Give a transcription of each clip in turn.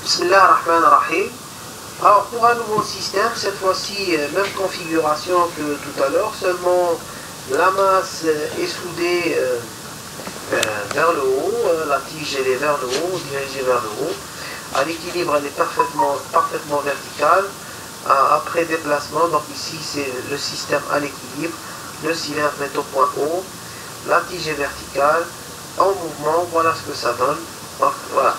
Bismillah ar-Rahman ar-Rahim. Alors pour un nouveau système, cette fois-ci, même configuration que tout à l'heure, seulement la masse est soudée vers le haut, la tige elle est vers le haut, dirigée vers le haut. À l'équilibre, elle est parfaitement verticale. Après déplacement, donc ici c'est le système à l'équilibre, le cylindre est au point haut, la tige est verticale, en mouvement, voilà ce que ça donne. Donc, voilà.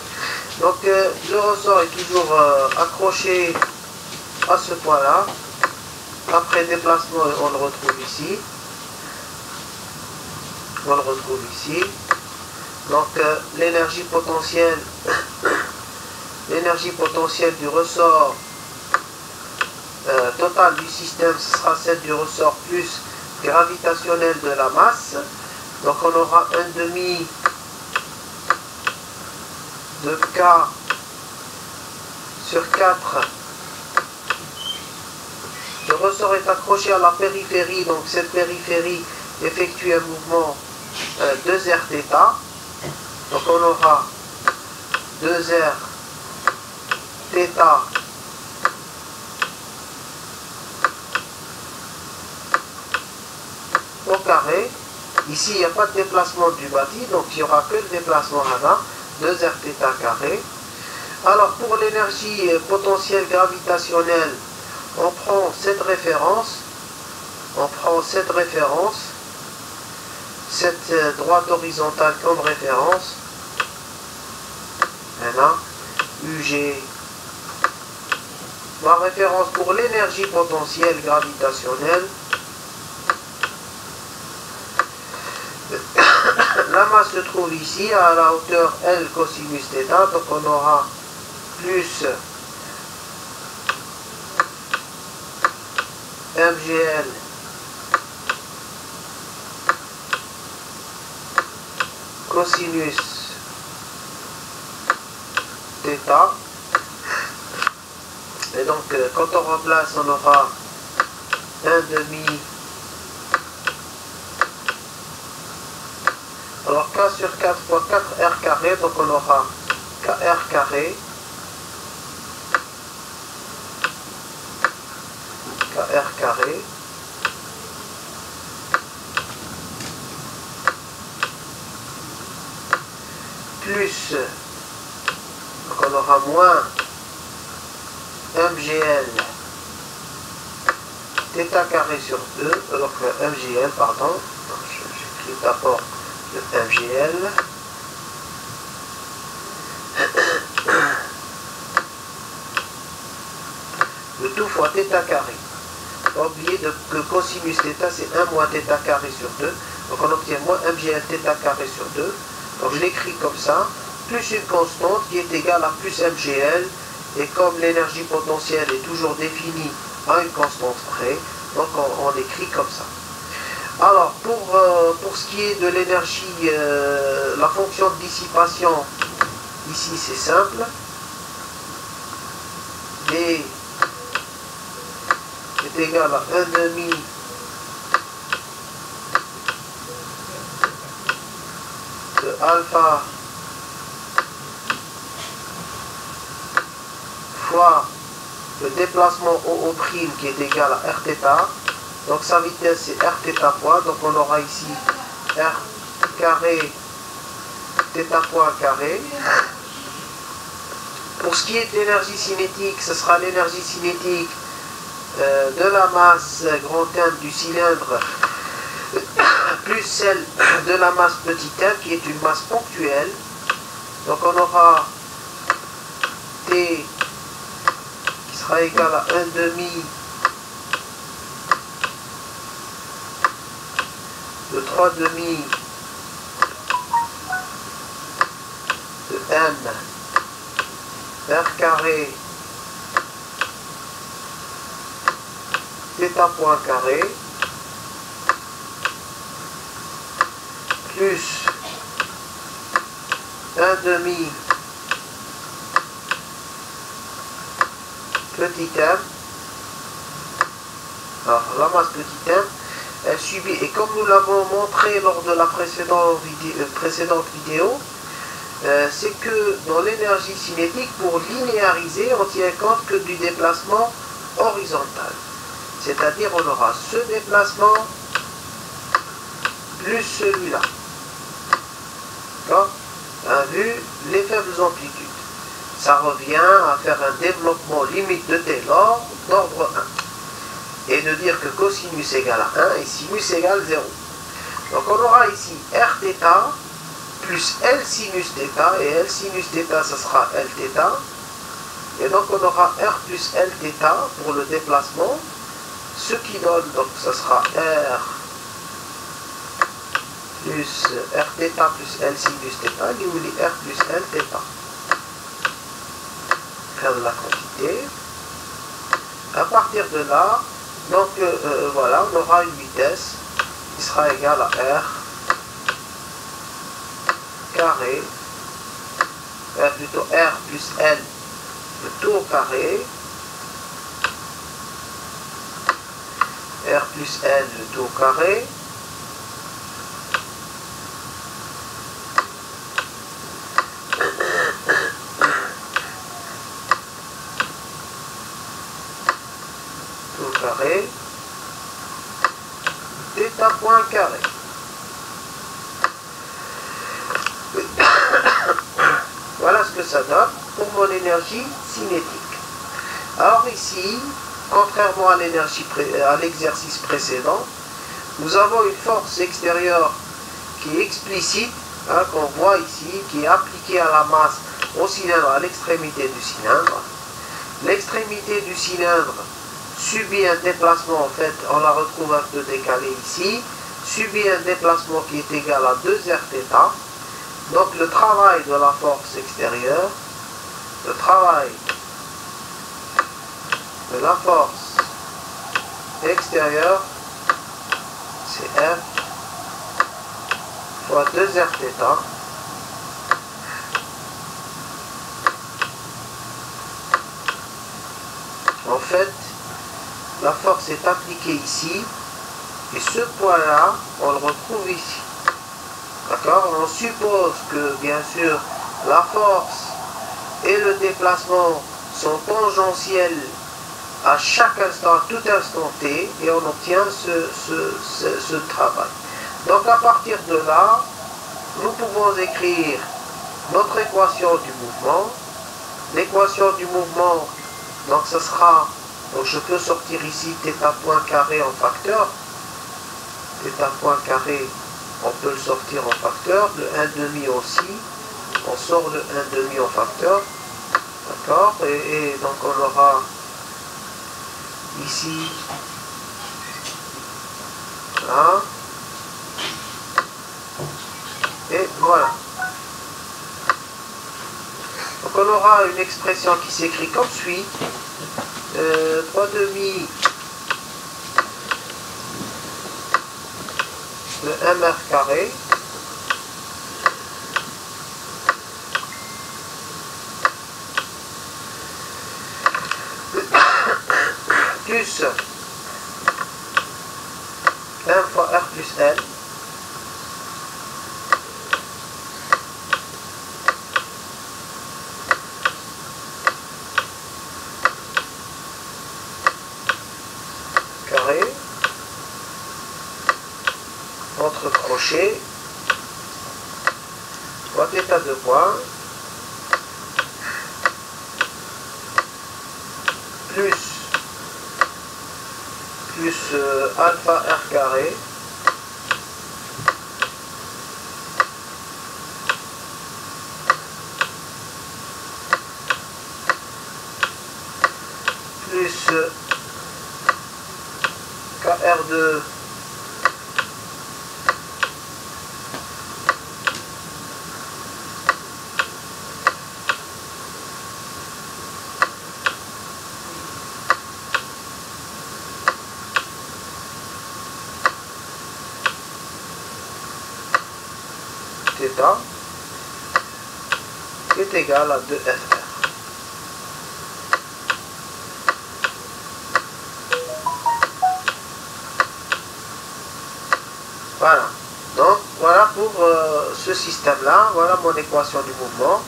Donc le ressort est toujours accroché à ce point-là. Après déplacement, on le retrouve ici. On le retrouve ici. Donc l'énergie potentielle du ressort total du système, ce sera celle du ressort plus gravitationnel de la masse. Donc on aura un demi de K sur 4. Le ressort est accroché à la périphérie, donc cette périphérie effectue un mouvement 2r θ. Donc on aura 2r θ au carré. Ici, il n'y a pas de déplacement du bâti, donc il n'y aura que le déplacement là-bas, 2r θ carré. Alors, pour l'énergie potentielle gravitationnelle, on prend cette référence, cette droite horizontale comme référence. Voilà, UG. Ma référence pour l'énergie potentielle gravitationnelle. La masse se trouve ici à la hauteur L cosinus θ, donc on aura plus mgl cosinus θ. Et donc quand on remplace, on aura 1 demi. Alors K sur 4 fois 4R carré, donc on aura KR carré. KR carré. Plus, donc on aura moins MGL θ carré sur 2, alors que MGL, pardon, j'écris d'abord le MGL. Le tout fois θ carré. Pas oublier que cosinus θ c'est 1 moins θ carré sur 2. Donc on obtient moins mgl θ carré sur 2. Donc je l'écris comme ça, plus une constante qui est égale à plus mgl. Et comme l'énergie potentielle est toujours définie à une constante près, donc on l'écrit comme ça. Alors, pour ce qui est de l'énergie, la fonction de dissipation, ici c'est simple. D est égal à 1 demi de alpha fois le déplacement OO' qui est égal à Rθ. Donc sa vitesse c'est Rθ point, donc on aura ici R carré θ point carré. Pour ce qui est de l'énergie cinétique, ce sera l'énergie cinétique de la masse grand M du cylindre plus celle de la masse petit m qui est une masse ponctuelle. Donc on aura T qui sera égal à 1 demi de 3 demi de M R carré θ point carré plus 1 demi petit m. Alors la masse petit m, elle subit, et comme nous l'avons montré lors de la précédente vidéo, c'est que dans l'énergie cinétique, pour linéariser, on tient compte que du déplacement horizontal. C'est-à-dire on aura ce déplacement plus celui-là. D'accord? Vu les faibles amplitudes. Ça revient à faire un développement limite de Taylor d'ordre 1. Et de dire que cosinus égale à 1 et sinus égale 0. Donc on aura ici Rθ plus L sinus θ, et L sinus θ, ça sera Lθ. Et donc on aura R plus Lθ pour le déplacement, ce qui donne, donc ça sera R plus Rθ plus L sinus θ, lui dit R plus Lθ. Faire de la quantité. À partir de là, donc voilà, on aura une vitesse qui sera égale à R carré, plutôt R plus L, le tout au carré, R plus L, le tout au carré, tout au carré, θ point carré. Voilà ce que ça donne pour mon énergie cinétique. Alors ici, contrairement à l'exercice précédent, nous avons une force extérieure qui est explicite, hein, qu'on voit ici, qui est appliquée à la masse au cylindre, à l'extrémité du cylindre. L'extrémité du cylindre subit un déplacement, en fait, on la retrouve un peu décalée ici, subit un déplacement qui est égal à 2Rθ. Donc le travail de la force extérieure, le travail de la force extérieure, c'est F fois 2Rθ en fait, la force est appliquée ici, et ce point-là, on le retrouve ici. D'accord? On suppose que, bien sûr, la force et le déplacement sont tangentiels à chaque instant, à tout instant t, et on obtient ce travail. Donc, à partir de là, nous pouvons écrire notre équation du mouvement. L'équation du mouvement, donc ce sera, donc je peux sortir ici θ point carré en facteur. θ point carré, on peut le sortir en facteur, le 1/2 aussi, on sort le 1/2 en facteur, d'accord, et donc on aura ici, là, et voilà. Donc on aura une expression qui s'écrit comme suit, 3/2 de 1 mètre carré plus 1 fois R plus L carré entre crochets fois θ de points plus alpha R carré plus KR2 θ est égal à 2FR. Voilà. Donc, voilà pour ce système-là, voilà mon équation du mouvement.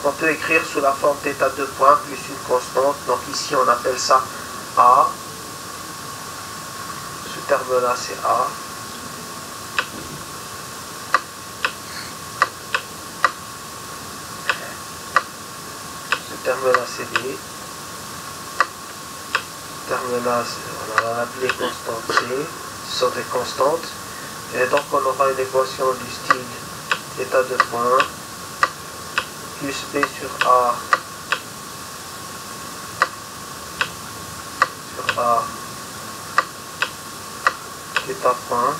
On peut écrire sous la forme θ 2 points plus une constante. Donc ici on appelle ça A. Ce terme-là c'est A. Ce terme-là c'est B. Ce terme-là on va l'appeler constante C. Ce sont des constantes. Et donc on aura une équation du style θ 2 points plus B sur A θ point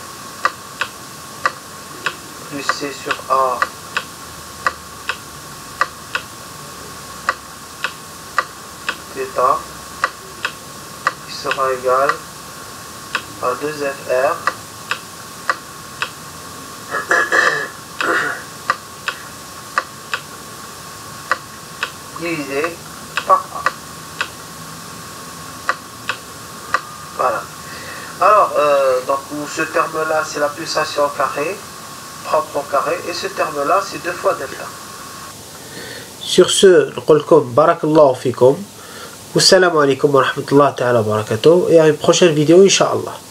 plus C sur A θ qui sera égal à 2FR divisé par A. Voilà. Alors, donc ce terme-là, c'est la pulsation au carré, propre au carré, et ce terme-là, c'est 2 fois delta. Sur ce, نقول لكم بارك الله فيكم والسلام عليكم ورحمة الله تعالى وبركاته, et à une prochaine vidéo, Inch'Allah.